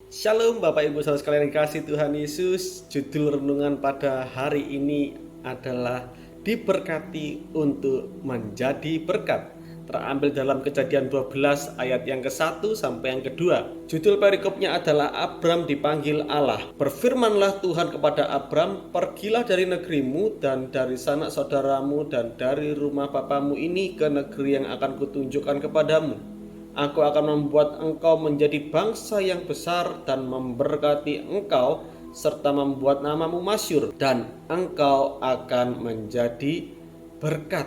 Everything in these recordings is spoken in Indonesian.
Shalom Bapak Ibu Saudara sekalian yang dikasihi Tuhan Yesus. Judul renungan pada hari ini adalah diberkati untuk menjadi berkat. Terambil dalam Kejadian 12 ayat yang ke-1 sampai yang kedua. Judul perikopnya adalah Abram dipanggil Allah. Berfirmanlah Tuhan kepada Abram, pergilah dari negerimu dan dari sanak saudaramu dan dari rumah bapamu ini ke negeri yang akan kutunjukkan kepadamu. Aku akan membuat engkau menjadi bangsa yang besar dan memberkati engkau serta membuat namamu masyhur dan engkau akan menjadi berkat.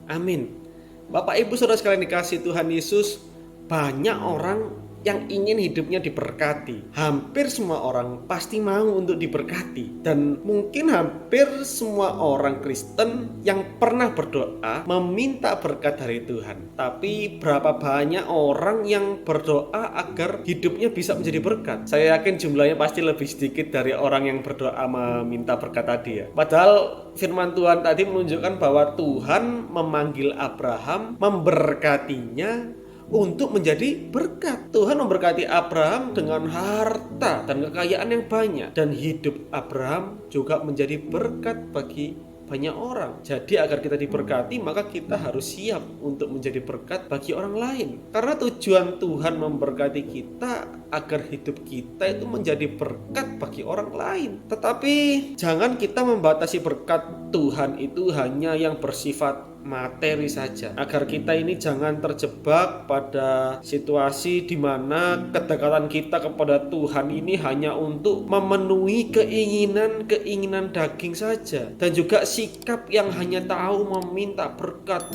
Amin. Bapak Ibu Saudara sekalian dikasihi Tuhan Yesus, banyak orang yang ingin hidupnya diberkati. Hampir semua orang pasti mau untuk diberkati. Dan mungkin hampir semua orang Kristen yang pernah berdoa meminta berkat dari Tuhan. Tapi berapa banyak orang yang berdoa agar hidupnya bisa menjadi berkat? Saya yakin jumlahnya pasti lebih sedikit dari orang yang berdoa meminta berkat tadi ya. Padahal firman Tuhan tadi menunjukkan bahwa Tuhan memanggil Abraham, memberkatinya untuk menjadi berkat. Tuhan memberkati Abraham dengan harta dan kekayaan yang banyak, dan hidup Abraham juga menjadi berkat bagi banyak orang. Jadi agar kita diberkati, maka kita harus siap untuk menjadi berkat bagi orang lain. Karena tujuan Tuhan memberkati kita agar hidup kita itu menjadi berkat bagi orang lain. Tetapi jangan kita membatasi berkat Tuhan itu hanya yang bersifat materi saja, agar kita ini jangan terjebak pada situasi di mana kedekatan kita kepada Tuhan ini hanya untuk memenuhi keinginan daging saja, dan juga sikap yang hanya tahu meminta berkat,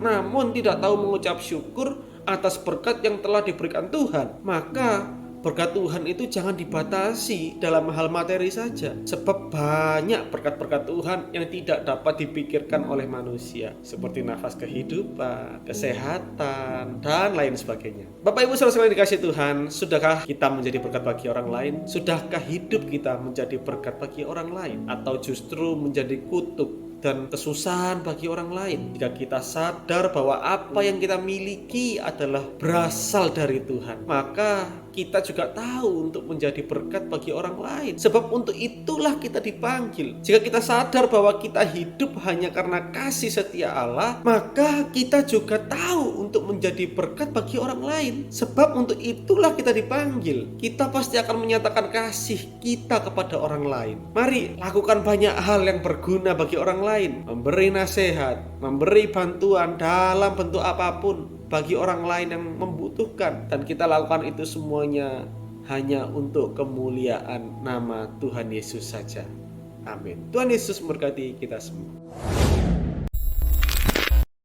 namun tidak tahu mengucap syukur atas berkat yang telah diberikan Tuhan. Maka berkat Tuhan itu jangan dibatasi dalam hal materi saja, sebab banyak berkat-berkat Tuhan yang tidak dapat dipikirkan oleh manusia, seperti nafas kehidupan, kesehatan, dan lain sebagainya. Bapak Ibu Saudara sekalian dikasihi Tuhan, sudahkah kita menjadi berkat bagi orang lain? Sudahkah hidup kita menjadi berkat bagi orang lain? Atau justru menjadi kutuk dan kesusahan bagi orang lain? Jika kita sadar bahwa apa yang kita miliki adalah berasal dari Tuhan, maka kita juga tahu untuk menjadi berkat bagi orang lain. Sebab untuk itulah kita dipanggil. Jika kita sadar bahwa kita hidup hanya karena kasih setia Allah, maka kita juga tahu untuk menjadi berkat bagi orang lain. Sebab untuk itulah kita dipanggil. Kita pasti akan menyatakan kasih kita kepada orang lain. Mari lakukan banyak hal yang berguna bagi orang lain. Memberi nasihat, memberi bantuan dalam bentuk apapun bagi orang lain yang membutuhkan, dan kita lakukan itu semuanya hanya untuk kemuliaan nama Tuhan Yesus saja. Amin. Tuhan Yesus memberkati kita semua.